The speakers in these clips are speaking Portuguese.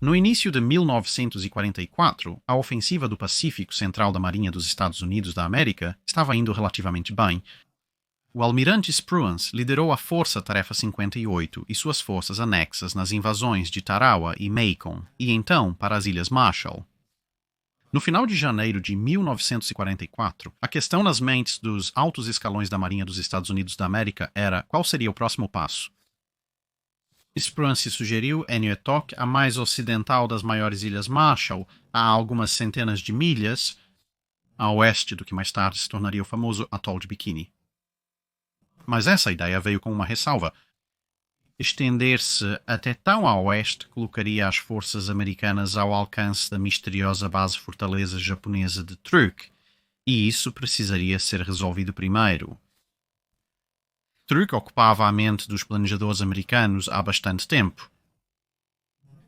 No início de 1944, a ofensiva do Pacífico Central da Marinha dos Estados Unidos da América estava indo relativamente bem. O almirante Spruance liderou a Força Tarefa 58 e suas forças anexas nas invasões de Tarawa e Macon, e então para as Ilhas Marshall. No final de janeiro de 1944, a questão nas mentes dos altos escalões da Marinha dos Estados Unidos da América era qual seria o próximo passo. Spruance sugeriu Eniwetok, a mais ocidental das maiores Ilhas Marshall, a algumas centenas de milhas a oeste do que mais tarde se tornaria o famoso Atol de Bikini. Mas essa ideia veio com uma ressalva. Estender-se até tão a oeste colocaria as forças americanas ao alcance da misteriosa base-fortaleza japonesa de Truk, e isso precisaria ser resolvido primeiro. Truk ocupava a mente dos planejadores americanos há bastante tempo.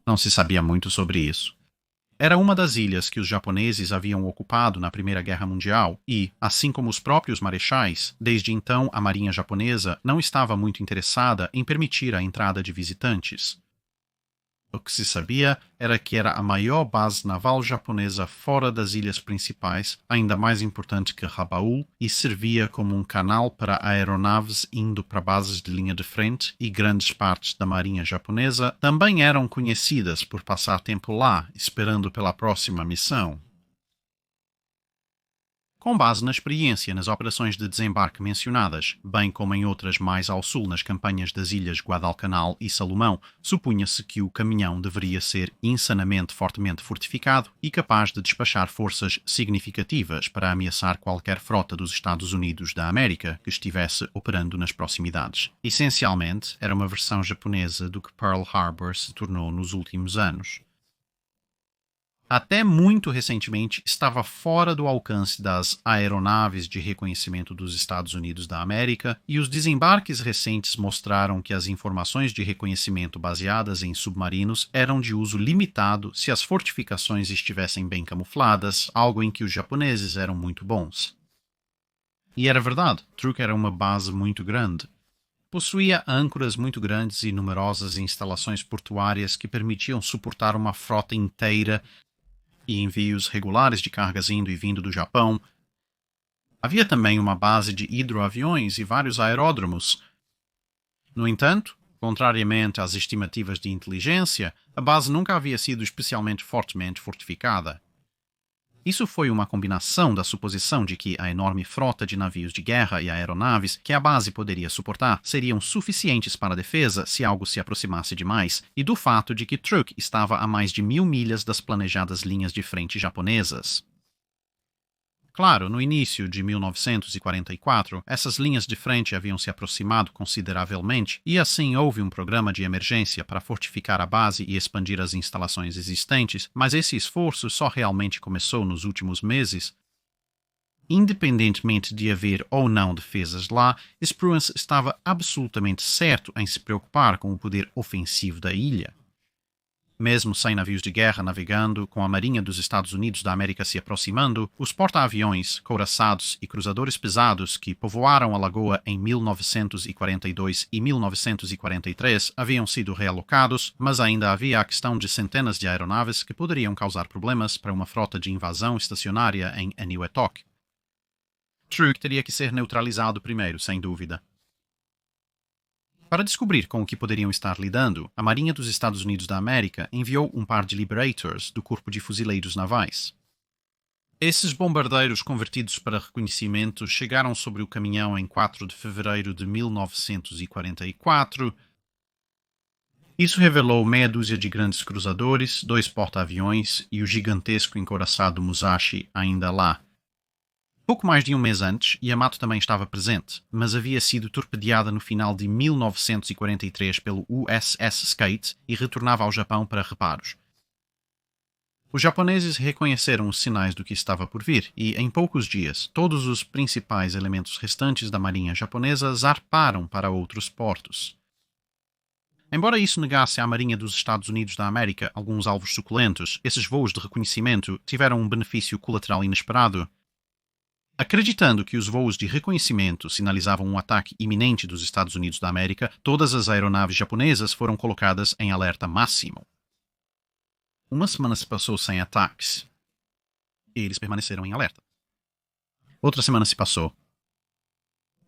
Não se sabia muito sobre isso. Era uma das ilhas que os japoneses haviam ocupado na Primeira Guerra Mundial e, assim como os próprios marechais, desde então a marinha japonesa não estava muito interessada em permitir a entrada de visitantes. O que se sabia era que era a maior base naval japonesa fora das ilhas principais, ainda mais importante que Rabaul, e servia como um canal para aeronaves indo para bases de linha de frente, e grandes partes da marinha japonesa também eram conhecidas por passar tempo lá, esperando pela próxima missão. Com base na experiência nas operações de desembarque mencionadas, bem como em outras mais ao sul nas campanhas das ilhas Guadalcanal e Salomão, supunha-se que o caminhão deveria ser insanamente fortemente fortificado e capaz de despachar forças significativas para ameaçar qualquer frota dos Estados Unidos da América que estivesse operando nas proximidades. Essencialmente, era uma versão japonesa do que Pearl Harbor se tornou nos últimos anos. Até muito recentemente estava fora do alcance das aeronaves de reconhecimento dos Estados Unidos da América, e os desembarques recentes mostraram que as informações de reconhecimento baseadas em submarinos eram de uso limitado se as fortificações estivessem bem camufladas, algo em que os japoneses eram muito bons. E era verdade, Truk era uma base muito grande. Possuía âncoras muito grandes e numerosas instalações portuárias que permitiam suportar uma frota inteira e envios regulares de cargas indo e vindo do Japão. Havia também uma base de hidroaviões e vários aeródromos. No entanto, contrariamente às estimativas de inteligência, a base nunca havia sido especialmente fortemente fortificada. Isso foi uma combinação da suposição de que a enorme frota de navios de guerra e aeronaves que a base poderia suportar seriam suficientes para a defesa se algo se aproximasse demais, e do fato de que Truk estava a mais de 1000 milhas das planejadas linhas de frente japonesas. Claro, no início de 1944, essas linhas de frente haviam se aproximado consideravelmente e assim houve um programa de emergência para fortificar a base e expandir as instalações existentes, mas esse esforço só realmente começou nos últimos meses. Independentemente de haver ou não defesas lá, Spruance estava absolutamente certo em se preocupar com o poder ofensivo da ilha. Mesmo sem navios de guerra navegando, com a Marinha dos Estados Unidos da América se aproximando, os porta-aviões, couraçados e cruzadores pesados que povoaram a lagoa em 1942 e 1943 haviam sido realocados, mas ainda havia a questão de centenas de aeronaves que poderiam causar problemas para uma frota de invasão estacionária em Eniwetok. Truk teria que ser neutralizado primeiro, sem dúvida. Para descobrir com o que poderiam estar lidando, a Marinha dos Estados Unidos da América enviou um par de Liberators do Corpo de Fuzileiros Navais. Esses bombardeiros convertidos para reconhecimento chegaram sobre o caminhão em 4 de fevereiro de 1944. Isso revelou meia dúzia de grandes cruzadores, 2 porta-aviões e o gigantesco encouraçado Musashi ainda lá. Pouco mais de um mês antes, Yamato também estava presente, mas havia sido torpedeada no final de 1943 pelo USS Skate e retornava ao Japão para reparos. Os japoneses reconheceram os sinais do que estava por vir e, em poucos dias, todos os principais elementos restantes da marinha japonesa zarparam para outros portos. Embora isso negasse à Marinha dos Estados Unidos da América alguns alvos suculentos, esses voos de reconhecimento tiveram um benefício colateral inesperado. Acreditando que os voos de reconhecimento sinalizavam um ataque iminente dos Estados Unidos da América, todas as aeronaves japonesas foram colocadas em alerta máximo. Uma semana se passou sem ataques. Eles permaneceram em alerta. Outra semana se passou.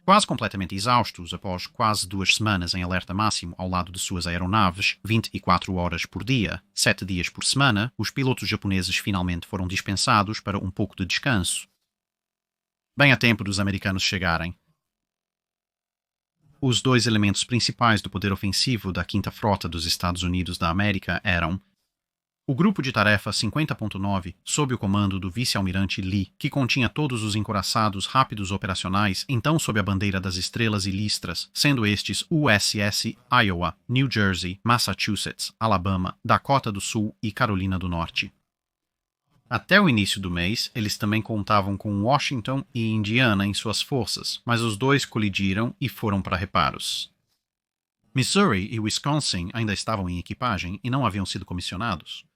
Quase completamente exaustos após quase 2 semanas em alerta máximo ao lado de suas aeronaves, 24 horas por dia, 7 dias por semana, os pilotos japoneses finalmente foram dispensados para um pouco de descanso. Bem a tempo dos americanos chegarem. Os 2 elementos principais do poder ofensivo da Quinta Frota dos Estados Unidos da América eram o Grupo de Tarefa 50.9, sob o comando do vice-almirante Lee, que continha todos os encouraçados rápidos operacionais, então sob a bandeira das estrelas e listras, sendo estes USS Iowa, New Jersey, Massachusetts, Alabama, Dakota do Sul e Carolina do Norte. Até o início do mês, eles também contavam com Washington e Indiana em suas forças, mas os 2 colidiram e foram para reparos. Missouri e Wisconsin ainda estavam em equipagem e não haviam sido comissionados.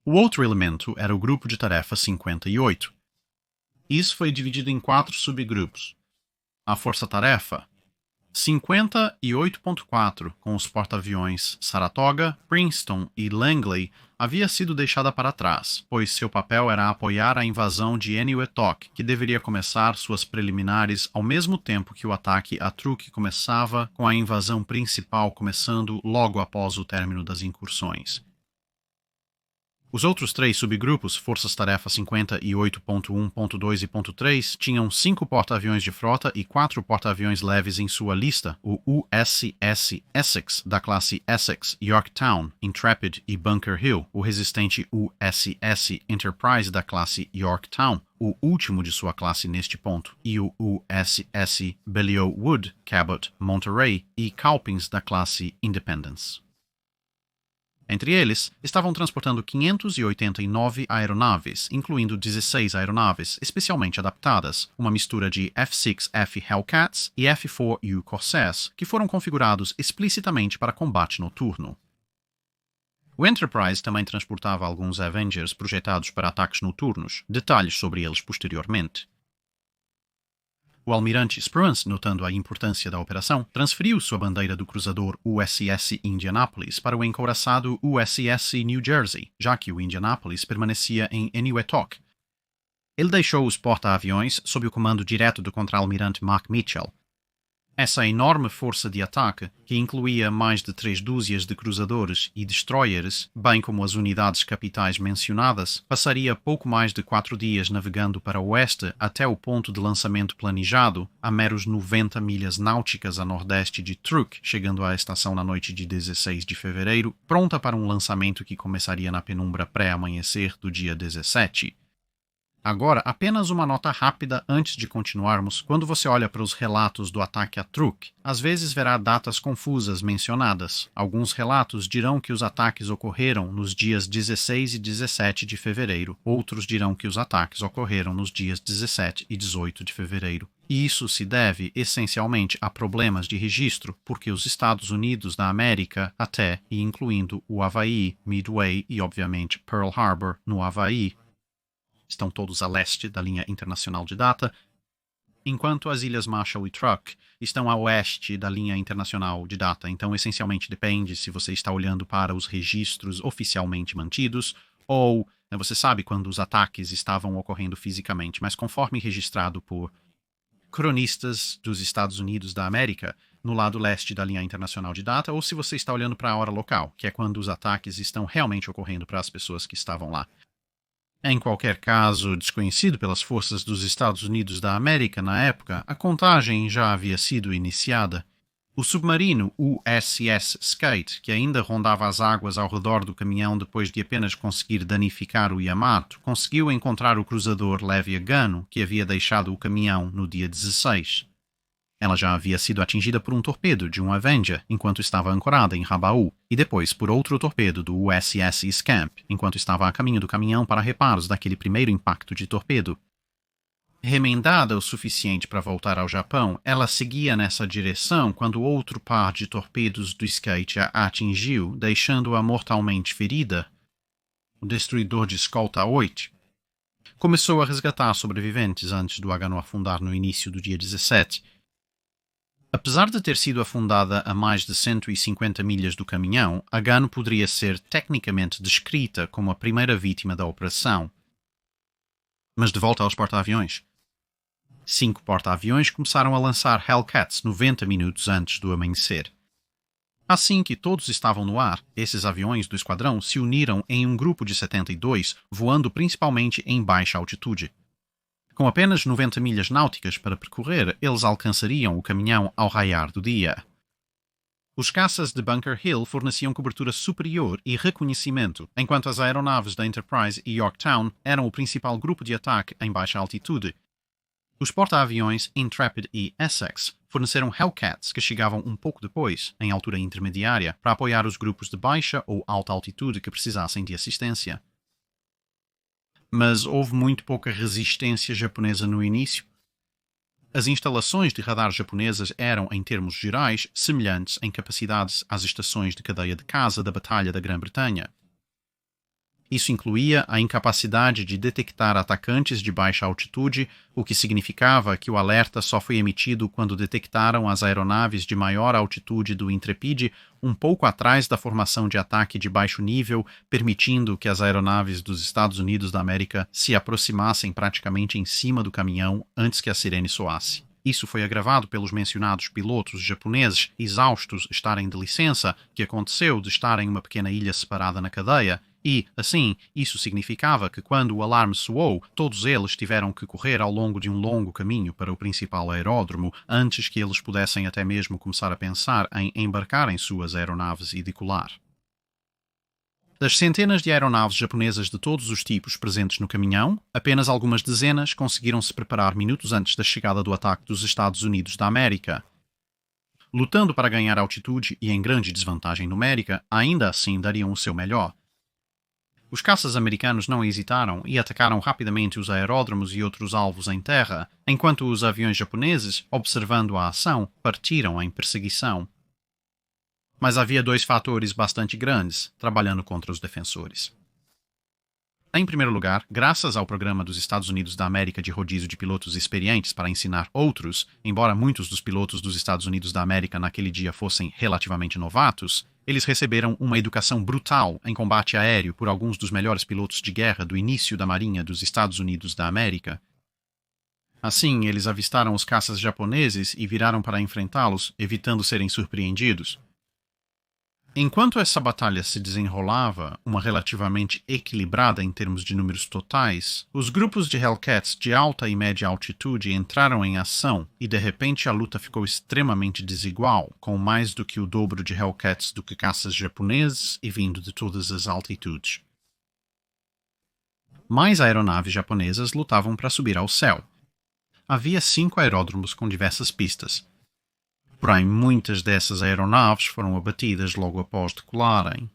O outro elemento era o Grupo de Tarefa 58. Isso foi dividido em 4 subgrupos. A Força-Tarefa 58.4, com os porta-aviões Saratoga, Princeton e Langley, havia sido deixada para trás, pois seu papel era apoiar a invasão de Eniwetok, que deveria começar suas preliminares ao mesmo tempo que o ataque a Truk começava, com a invasão principal começando logo após o término das incursões. Os outros 3 subgrupos, Forças-Tarefa 58.1.2 e .3, tinham 5 porta-aviões de frota e 4 porta-aviões leves em sua lista, o USS Essex, da classe Essex, Yorktown, Intrepid e Bunker Hill, o resistente USS Enterprise, da classe Yorktown, o último de sua classe neste ponto, e o USS Balliol Wood, Cabot, Monterey e Calpins, da classe Independence. Entre eles, estavam transportando 589 aeronaves, incluindo 16 aeronaves especialmente adaptadas, uma mistura de F-6F Hellcats e F-4U Corsairs, que foram configurados explicitamente para combate noturno. O Enterprise também transportava alguns Avengers projetados para ataques noturnos, detalhes sobre eles posteriormente. O almirante Spruance, notando a importância da operação, transferiu sua bandeira do cruzador USS Indianapolis para o encouraçado USS New Jersey, já que o Indianapolis permanecia em Eniwetok. Ele deixou os porta-aviões sob o comando direto do contra-almirante Mark Mitchell. Essa enorme força de ataque, que incluía mais de 3 dúzias de cruzadores e destroyers, bem como as unidades capitais mencionadas, passaria pouco mais de 4 dias navegando para o oeste até o ponto de lançamento planejado, a meros 90 milhas náuticas a nordeste de Truk, chegando à estação na noite de 16 de fevereiro, pronta para um lançamento que começaria na penumbra pré-amanhecer do dia 17. Agora, apenas uma nota rápida antes de continuarmos. Quando você olha para os relatos do ataque a Truk, às vezes verá datas confusas mencionadas. Alguns relatos dirão que os ataques ocorreram nos dias 16 e 17 de fevereiro. Outros dirão que os ataques ocorreram nos dias 17 e 18 de fevereiro. E isso se deve, essencialmente, a problemas de registro, porque os Estados Unidos da América, até e incluindo o Havaí, Midway e, obviamente, Pearl Harbor, no Havaí, estão todos a leste da linha internacional de data, enquanto as ilhas Marshall e Truk estão a oeste da linha internacional de data. Então, essencialmente, depende se você está olhando para os registros oficialmente mantidos ou você sabe quando os ataques estavam ocorrendo fisicamente, mas conforme registrado por cronistas dos Estados Unidos da América, no lado leste da linha internacional de data, ou se você está olhando para a hora local, que é quando os ataques estão realmente ocorrendo para as pessoas que estavam lá. Em qualquer caso desconhecido pelas forças dos Estados Unidos da América na época, a contagem já havia sido iniciada. O submarino USS Skate, que ainda rondava as águas ao redor do caminhão depois de apenas conseguir danificar o Yamato, conseguiu encontrar o cruzador leve Agano, que havia deixado o caminhão no dia 16. Ela já havia sido atingida por um torpedo de um Avenger enquanto estava ancorada em Rabaul, e depois por outro torpedo do USS Scamp, enquanto estava a caminho do caminhão para reparos daquele primeiro impacto de torpedo. Remendada o suficiente para voltar ao Japão, ela seguia nessa direção quando outro par de torpedos do Skate a atingiu, deixando-a mortalmente ferida. O destruidor de escolta 8 começou a resgatar sobreviventes antes do Agano afundar no início do dia 17. Apesar de ter sido afundada a mais de 150 milhas do caminhão, a Gunn poderia ser tecnicamente descrita como a primeira vítima da operação. Mas de volta aos porta-aviões. 5 porta-aviões começaram a lançar Hellcats 90 minutos antes do amanhecer. Assim que todos estavam no ar, esses aviões do esquadrão se uniram em um grupo de 72, voando principalmente em baixa altitude. Com apenas 90 milhas náuticas para percorrer, eles alcançariam o caminhão ao raiar do dia. Os caças de Bunker Hill forneciam cobertura superior e reconhecimento, enquanto as aeronaves da Enterprise e Yorktown eram o principal grupo de ataque em baixa altitude. Os porta-aviões Intrepid e Essex forneceram Hellcats que chegavam um pouco depois, em altura intermediária, para apoiar os grupos de baixa ou alta altitude que precisassem de assistência. Mas houve muito pouca resistência japonesa no início. As instalações de radar japonesas eram, em termos gerais, semelhantes em capacidades às estações de cadeia de caça da Batalha da Grã-Bretanha. Isso incluía a incapacidade de detectar atacantes de baixa altitude, o que significava que o alerta só foi emitido quando detectaram as aeronaves de maior altitude do Intrepid um pouco atrás da formação de ataque de baixo nível, permitindo que as aeronaves dos Estados Unidos da América se aproximassem praticamente em cima do caminhão antes que a sirene soasse. Isso foi agravado pelos mencionados pilotos japoneses exaustos estarem de licença, que aconteceu de estar em uma pequena ilha separada na cadeia, e, assim, isso significava que quando o alarme soou, todos eles tiveram que correr ao longo de um longo caminho para o principal aeródromo antes que eles pudessem até mesmo começar a pensar em embarcar em suas aeronaves e decolar. Das centenas de aeronaves japonesas de todos os tipos presentes no caminhão, apenas algumas dezenas conseguiram se preparar minutos antes da chegada do ataque dos Estados Unidos da América. Lutando para ganhar altitude e em grande desvantagem numérica, ainda assim dariam o seu melhor. Os caças americanos não hesitaram e atacaram rapidamente os aeródromos e outros alvos em terra, enquanto os aviões japoneses, observando a ação, partiram em perseguição. Mas havia 2 fatores bastante grandes trabalhando contra os defensores. Em primeiro lugar, graças ao programa dos Estados Unidos da América de rodízio de pilotos experientes para ensinar outros, embora muitos dos pilotos dos Estados Unidos da América naquele dia fossem relativamente novatos, eles receberam uma educação brutal em combate aéreo por alguns dos melhores pilotos de guerra do início da Marinha dos Estados Unidos da América. Assim, eles avistaram os caças japoneses e viraram para enfrentá-los, evitando serem surpreendidos. Enquanto essa batalha se desenrolava, uma relativamente equilibrada em termos de números totais, os grupos de Hellcats de alta e média altitude entraram em ação e de repente a luta ficou extremamente desigual, com mais do que o dobro de Hellcats do que caças japoneses e vindo de todas as altitudes. Mais aeronaves japonesas lutavam para subir ao céu. Havia 5 aeródromos com diversas pistas. Porém, muitas dessas aeronaves foram abatidas logo após decolarem.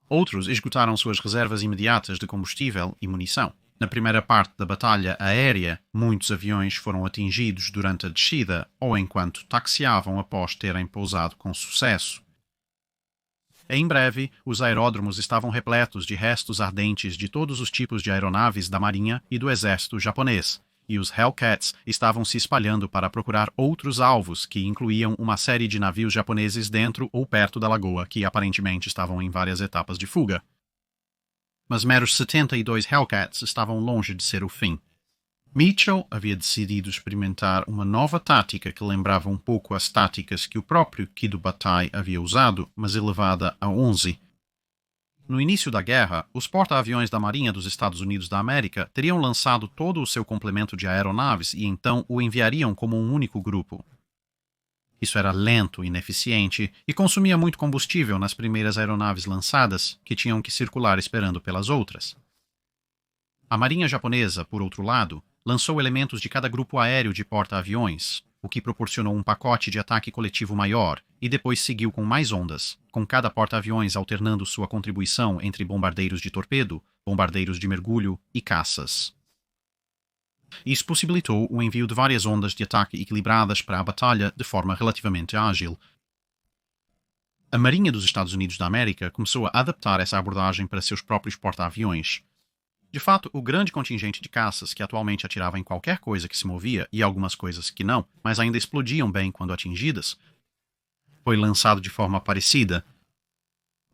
Outros esgotaram suas reservas imediatas de combustível e munição. Na primeira parte da batalha aérea, muitos aviões foram atingidos durante a descida ou enquanto taxiavam após terem pousado com sucesso. Em breve, os aeródromos estavam repletos de restos ardentes de todos os tipos de aeronaves da Marinha e do Exército japonês, e os Hellcats estavam se espalhando para procurar outros alvos que incluíam uma série de navios japoneses dentro ou perto da lagoa que aparentemente estavam em várias etapas de fuga. Mas meros 72 Hellcats estavam longe de ser o fim. Mitchell havia decidido experimentar uma nova tática que lembrava um pouco as táticas que o próprio Kido Butai havia usado, mas elevada a 11. No início da guerra, os porta-aviões da Marinha dos Estados Unidos da América teriam lançado todo o seu complemento de aeronaves e então o enviariam como um único grupo. Isso era lento e ineficiente e consumia muito combustível nas primeiras aeronaves lançadas, que tinham que circular esperando pelas outras. A Marinha japonesa, por outro lado, lançou elementos de cada grupo aéreo de porta-aviões, o que proporcionou um pacote de ataque coletivo maior, e depois seguiu com mais ondas, com cada porta-aviões alternando sua contribuição entre bombardeiros de torpedo, bombardeiros de mergulho e caças. Isso possibilitou o envio de várias ondas de ataque equilibradas para a batalha de forma relativamente ágil. A Marinha dos Estados Unidos da América começou a adaptar essa abordagem para seus próprios porta-aviões. De fato, o grande contingente de caças, que atualmente atirava em qualquer coisa que se movia e algumas coisas que não, mas ainda explodiam bem quando atingidas, foi lançado de forma parecida.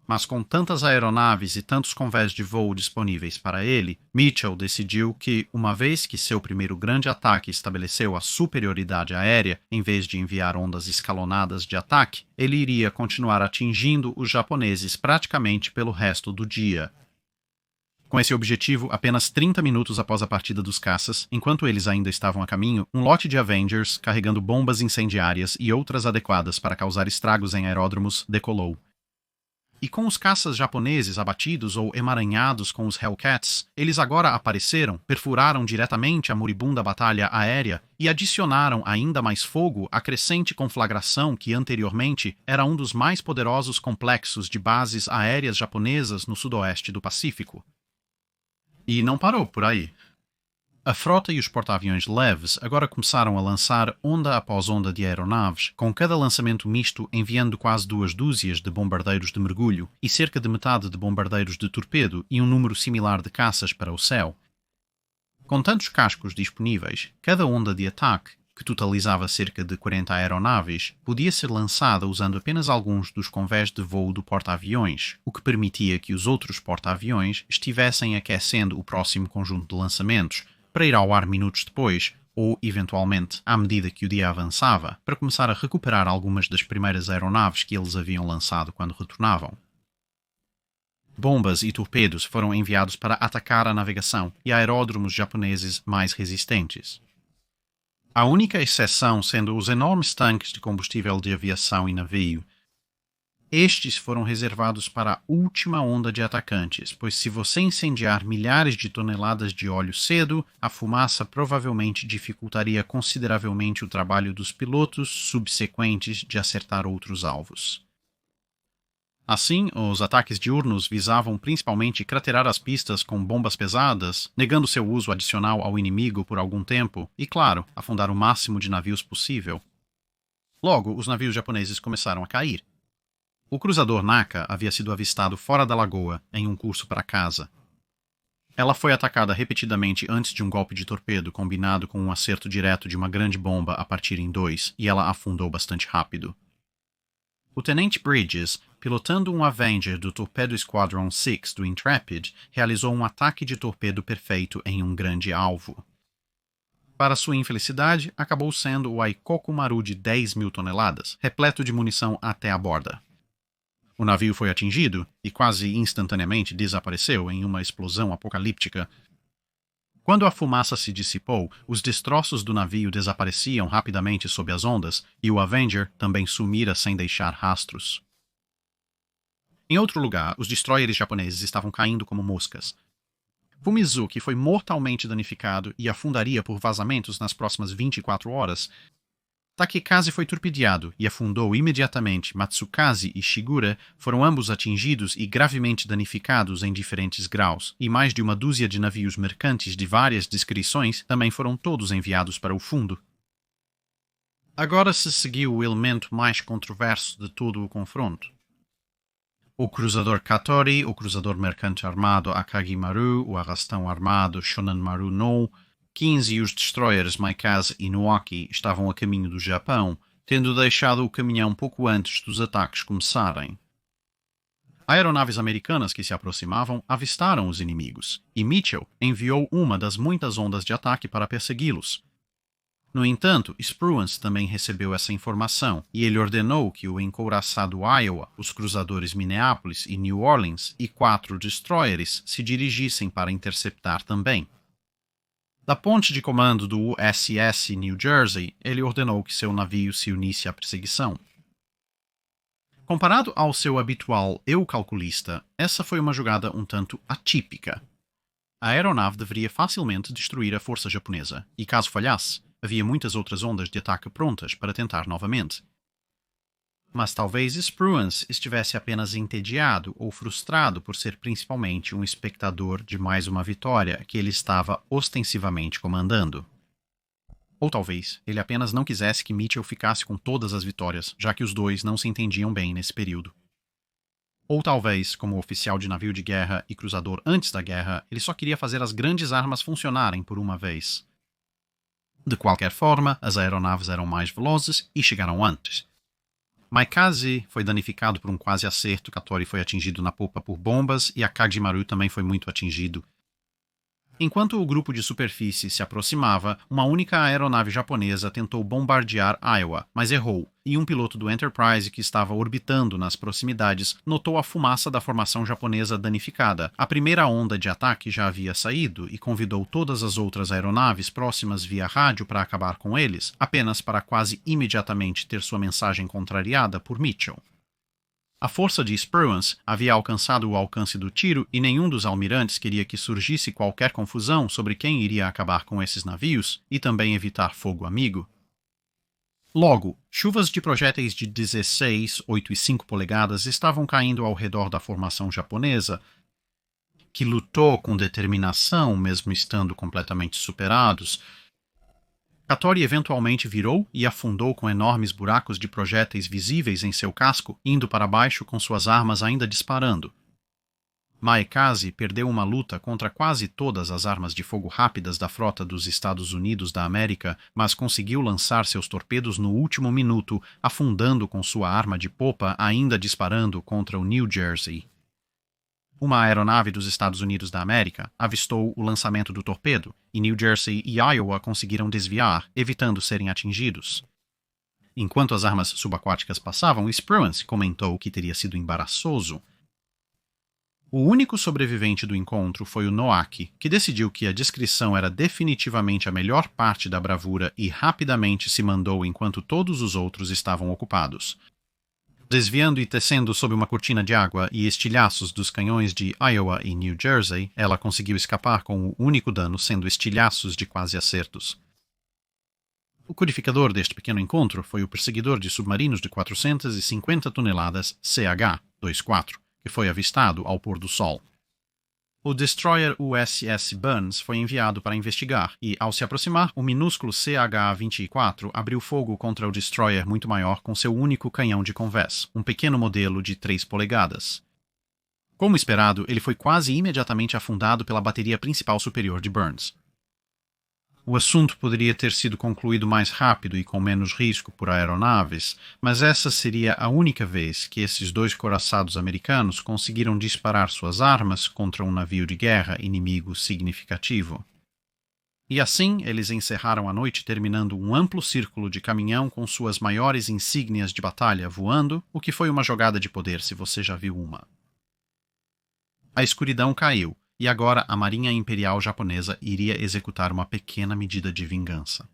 Mas com tantas aeronaves e tantos convés de voo disponíveis para ele, Mitchell decidiu que, uma vez que seu primeiro grande ataque estabeleceu a superioridade aérea, em vez de enviar ondas escalonadas de ataque, ele iria continuar atingindo os japoneses praticamente pelo resto do dia. Com esse objetivo, apenas 30 minutos após a partida dos caças, enquanto eles ainda estavam a caminho, um lote de Avengers, carregando bombas incendiárias e outras adequadas para causar estragos em aeródromos, decolou. E com os caças japoneses abatidos ou emaranhados com os Hellcats, eles agora apareceram, perfuraram diretamente a moribunda batalha aérea e adicionaram ainda mais fogo à crescente conflagração que anteriormente era um dos mais poderosos complexos de bases aéreas japonesas no sudoeste do Pacífico. E não parou por aí. A frota e os porta-aviões leves agora começaram a lançar onda após onda de aeronaves, com cada lançamento misto enviando quase 2 dúzias de bombardeiros de mergulho e cerca de metade de bombardeiros de torpedo e um número similar de caças para o céu. Com tantos cascos disponíveis, cada onda de ataque, que totalizava cerca de 40 aeronaves, podia ser lançada usando apenas alguns dos convés de voo do porta-aviões, o que permitia que os outros porta-aviões estivessem aquecendo o próximo conjunto de lançamentos, para ir ao ar minutos depois, ou, eventualmente, à medida que o dia avançava, para começar a recuperar algumas das primeiras aeronaves que eles haviam lançado quando retornavam. Bombas e torpedos foram enviados para atacar a navegação e aeródromos japoneses mais resistentes. A única exceção sendo os enormes tanques de combustível de aviação e navio. Estes foram reservados para a última onda de atacantes, pois se você incendiar milhares de toneladas de óleo cedo, a fumaça provavelmente dificultaria consideravelmente o trabalho dos pilotos subsequentes de acertar outros alvos. Assim, os ataques diurnos visavam principalmente craterar as pistas com bombas pesadas, negando seu uso adicional ao inimigo por algum tempo e, claro, afundar o máximo de navios possível. Logo, os navios japoneses começaram a cair. O cruzador Naka havia sido avistado fora da lagoa, em um curso para casa. Ela foi atacada repetidamente antes de um golpe de torpedo combinado com um acerto direto de uma grande bomba a partir em 2, e ela afundou bastante rápido. O tenente Bridges, pilotando um Avenger do Torpedo Squadron 6 do Intrepid, realizou um ataque de torpedo perfeito em um grande alvo. Para sua infelicidade, acabou sendo o Aikoku Maru de 10.000 toneladas, repleto de munição até a borda. O navio foi atingido e quase instantaneamente desapareceu em uma explosão apocalíptica. Quando a fumaça se dissipou, os destroços do navio desapareciam rapidamente sob as ondas e o Avenger também sumira sem deixar rastros. Em outro lugar, os destroyers japoneses estavam caindo como moscas. Fumizuki foi mortalmente danificado e afundaria por vazamentos nas próximas 24 horas. Takekaze foi torpedeado e afundou imediatamente. Matsukaze e Shigura foram ambos atingidos e gravemente danificados em diferentes graus, e mais de uma dúzia de navios mercantes de várias descrições também foram todos enviados para o fundo. Agora se seguiu o elemento mais controverso de todo o confronto. O cruzador Katori, o cruzador mercante armado Akagi Maru, o arrastão armado Shonan Maru no 15 e os destroyers Maikaze e Nuaki estavam a caminho do Japão, tendo deixado o caminhão pouco antes dos ataques começarem. Aeronaves americanas que se aproximavam avistaram os inimigos, e Mitchell enviou uma das muitas ondas de ataque para persegui-los. No entanto, Spruance também recebeu essa informação, e ele ordenou que o encouraçado Iowa, os cruzadores Minneapolis e New Orleans e 4 destroyers se dirigissem para interceptar também. Da ponte de comando do USS New Jersey, ele ordenou que seu navio se unisse à perseguição. Comparado ao seu habitual eu calculista, essa foi uma jogada um tanto atípica. A aeronave deveria facilmente destruir a força japonesa, e caso falhasse, havia muitas outras ondas de ataque prontas para tentar novamente. Mas talvez Spruance estivesse apenas entediado ou frustrado por ser principalmente um espectador de mais uma vitória que ele estava ostensivamente comandando. Ou talvez ele apenas não quisesse que Mitchell ficasse com todas as vitórias, já que os dois não se entendiam bem nesse período. Ou talvez, como oficial de navio de guerra e cruzador antes da guerra, ele só queria fazer as grandes armas funcionarem por uma vez. De qualquer forma, as aeronaves eram mais velozes e chegaram antes. Maikaze foi danificado por um quase acerto, Katori foi atingido na popa por bombas e a Kajimaru também foi muito atingido. Enquanto o grupo de superfície se aproximava, uma única aeronave japonesa tentou bombardear Iowa, mas errou, e um piloto do Enterprise que estava orbitando nas proximidades notou a fumaça da formação japonesa danificada. A primeira onda de ataque já havia saído e convidou todas as outras aeronaves próximas via rádio para acabar com eles, apenas para quase imediatamente ter sua mensagem contrariada por Mitchell. A força de Spruance havia alcançado o alcance do tiro e nenhum dos almirantes queria que surgisse qualquer confusão sobre quem iria acabar com esses navios e também evitar fogo amigo. Logo, chuvas de projéteis de 16, 8 e 5 polegadas estavam caindo ao redor da formação japonesa, que lutou com determinação, mesmo estando completamente superados. Katori eventualmente virou e afundou com enormes buracos de projéteis visíveis em seu casco, indo para baixo com suas armas ainda disparando. Maekaze perdeu uma luta contra quase todas as armas de fogo rápidas da frota dos Estados Unidos da América, mas conseguiu lançar seus torpedos no último minuto, afundando com sua arma de popa ainda disparando contra o New Jersey. Uma aeronave dos Estados Unidos da América avistou o lançamento do torpedo, e New Jersey e Iowa conseguiram desviar, evitando serem atingidos. Enquanto as armas subaquáticas passavam, Spruance comentou que teria sido embaraçoso. O único sobrevivente do encontro foi o Noaki, que decidiu que a descrição era definitivamente a melhor parte da bravura e rapidamente se mandou enquanto todos os outros estavam ocupados. Desviando e tecendo sob uma cortina de água e estilhaços dos canhões de Iowa e New Jersey, ela conseguiu escapar com o único dano sendo estilhaços de quase acertos. O codificador deste pequeno encontro foi o perseguidor de submarinos de 450 toneladas CH-24, que foi avistado ao pôr do sol. O destroyer USS Burns foi enviado para investigar e, ao se aproximar, o minúsculo CH-24 abriu fogo contra o destroyer muito maior com seu único canhão de convés, um pequeno modelo de 3 polegadas. Como esperado, ele foi quase imediatamente afundado pela bateria principal superior de Burns. O assunto poderia ter sido concluído mais rápido e com menos risco por aeronaves, mas essa seria a única vez que esses dois couraçados americanos conseguiram disparar suas armas contra um navio de guerra inimigo significativo. E assim eles encerraram a noite terminando um amplo círculo de caminhão com suas maiores insígnias de batalha voando, o que foi uma jogada de poder se você já viu uma. A escuridão caiu. E agora a Marinha Imperial Japonesa iria executar uma pequena medida de vingança.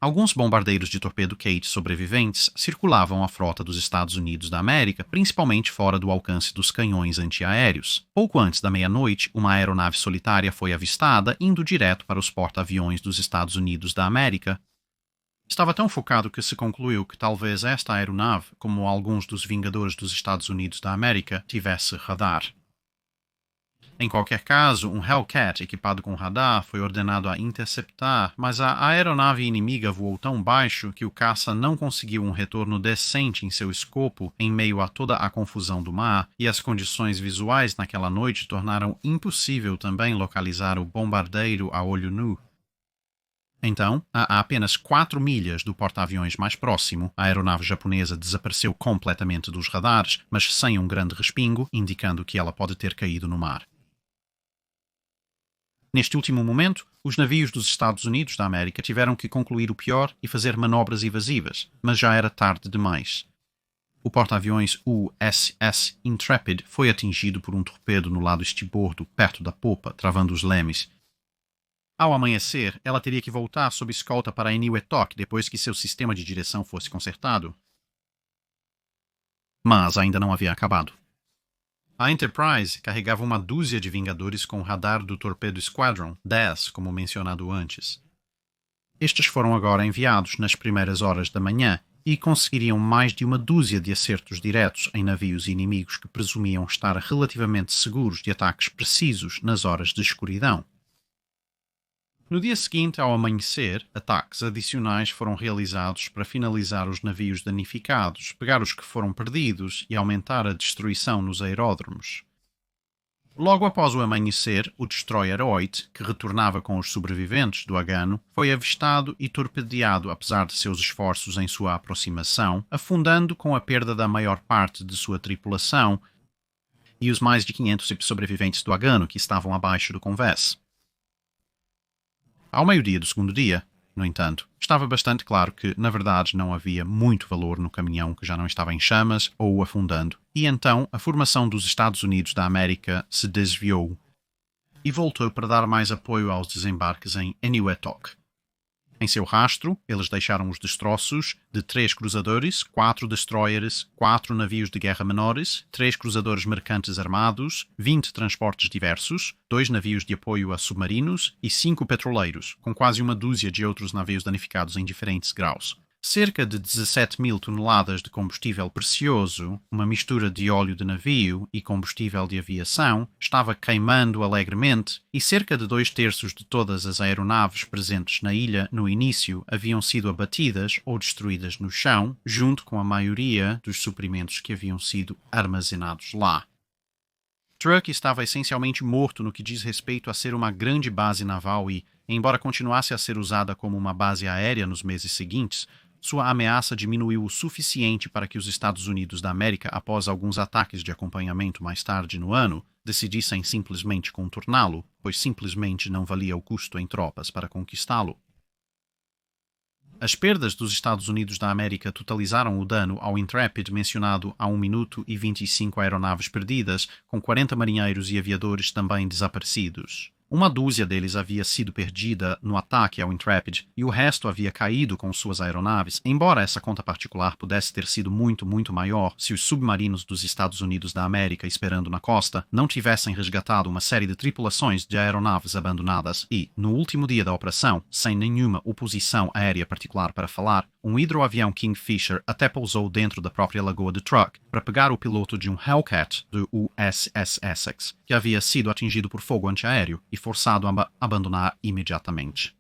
Alguns bombardeiros de torpedo Kate sobreviventes circulavam a frota dos Estados Unidos da América, principalmente fora do alcance dos canhões antiaéreos. Pouco antes da meia-noite, uma aeronave solitária foi avistada, indo direto para os porta-aviões dos Estados Unidos da América. Estava tão focado que se concluiu que talvez esta aeronave, como alguns dos Vingadores dos Estados Unidos da América, tivesse radar. Em qualquer caso, um Hellcat equipado com radar foi ordenado a interceptar, mas a aeronave inimiga voou tão baixo que o caça não conseguiu um retorno decente em seu escopo em meio a toda a confusão do mar, e as condições visuais naquela noite tornaram impossível também localizar o bombardeiro a olho nu. Então, a apenas 4 milhas do porta-aviões mais próximo, a aeronave japonesa desapareceu completamente dos radares, mas sem um grande respingo, indicando que ela pode ter caído no mar. Neste último momento, os navios dos Estados Unidos da América tiveram que concluir o pior e fazer manobras evasivas, mas já era tarde demais. O porta-aviões USS Intrepid foi atingido por um torpedo no lado estibordo, perto da popa, travando os lemes. Ao amanhecer, ela teria que voltar sob escolta para Eniwetok depois que seu sistema de direção fosse consertado. Mas ainda não havia acabado. A Enterprise carregava uma dúzia de Vingadores com o radar do Torpedo Squadron 10, como mencionado antes. Estes foram agora enviados nas primeiras horas da manhã e conseguiriam mais de uma dúzia de acertos diretos em navios inimigos que presumiam estar relativamente seguros de ataques precisos nas horas de escuridão. No dia seguinte, ao amanhecer, ataques adicionais foram realizados para finalizar os navios danificados, pegar os que foram perdidos e aumentar a destruição nos aeródromos. Logo após o amanhecer, o destroyer Hoyt, que retornava com os sobreviventes do Agano, foi avistado e torpedeado apesar de seus esforços em sua aproximação, afundando com a perda da maior parte de sua tripulação e os mais de 500 sobreviventes do Agano que estavam abaixo do convés. Ao meio-dia do segundo dia, no entanto, estava bastante claro que, na verdade, não havia muito valor no caminhão que já não estava em chamas ou afundando, e então a formação dos Estados Unidos da América se desviou e voltou para dar mais apoio aos desembarques em Eniwetok. Em seu rastro, eles deixaram os destroços de 3 cruzadores, 4 destroyers, 4 navios de guerra menores, 3 cruzadores mercantes armados, 20 transportes diversos, 2 navios de apoio a submarinos e 5 petroleiros, com quase uma dúzia de outros navios danificados em diferentes graus. Cerca de 17.000 toneladas de combustível precioso, uma mistura de óleo de navio e combustível de aviação, estava queimando alegremente e cerca de 2/3 de todas as aeronaves presentes na ilha no início haviam sido abatidas ou destruídas no chão, junto com a maioria dos suprimentos que haviam sido armazenados lá. Truk estava essencialmente morto no que diz respeito a ser uma grande base naval e, embora continuasse a ser usada como uma base aérea nos meses seguintes, sua ameaça diminuiu o suficiente para que os Estados Unidos da América, após alguns ataques de acompanhamento mais tarde no ano, decidissem simplesmente contorná-lo, pois simplesmente não valia o custo em tropas para conquistá-lo. As perdas dos Estados Unidos da América totalizaram o dano ao Intrepid mencionado a 1 minuto e 25 aeronaves perdidas, com 40 marinheiros e aviadores também desaparecidos. Uma dúzia deles havia sido perdida no ataque ao Intrepid e o resto havia caído com suas aeronaves, embora essa conta particular pudesse ter sido muito, muito maior se os submarinos dos Estados Unidos da América esperando na costa não tivessem resgatado uma série de tripulações de aeronaves abandonadas e, no último dia da operação, sem nenhuma oposição aérea particular para falar, um hidroavião Kingfisher até pousou dentro da própria lagoa de Truk para pegar o piloto de um Hellcat do USS Essex, que havia sido atingido por fogo antiaéreo e forçado a abandonar imediatamente.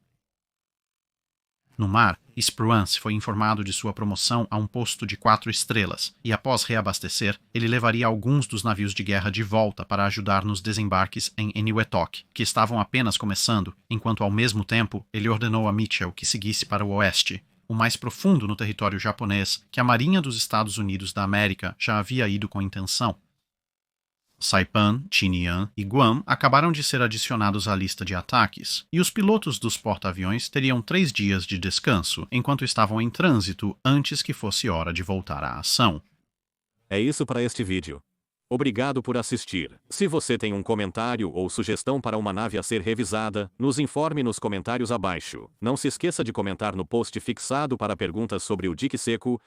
No mar, Esperance foi informado de sua promoção a um posto de 4 estrelas e, após reabastecer, ele levaria alguns dos navios de guerra de volta para ajudar nos desembarques em Eniwetok, que estavam apenas começando, enquanto ao mesmo tempo ele ordenou a Mitchell que seguisse para o oeste, o mais profundo no território japonês que a Marinha dos Estados Unidos da América já havia ido com intenção. Saipan, Tinian e Guam acabaram de ser adicionados à lista de ataques, e os pilotos dos porta-aviões teriam 3 dias de descanso enquanto estavam em trânsito antes que fosse hora de voltar à ação. É isso para este vídeo. Obrigado por assistir. Se você tem um comentário ou sugestão para uma nave a ser revisada, nos informe nos comentários abaixo. Não se esqueça de comentar no post fixado para perguntas sobre o dique seco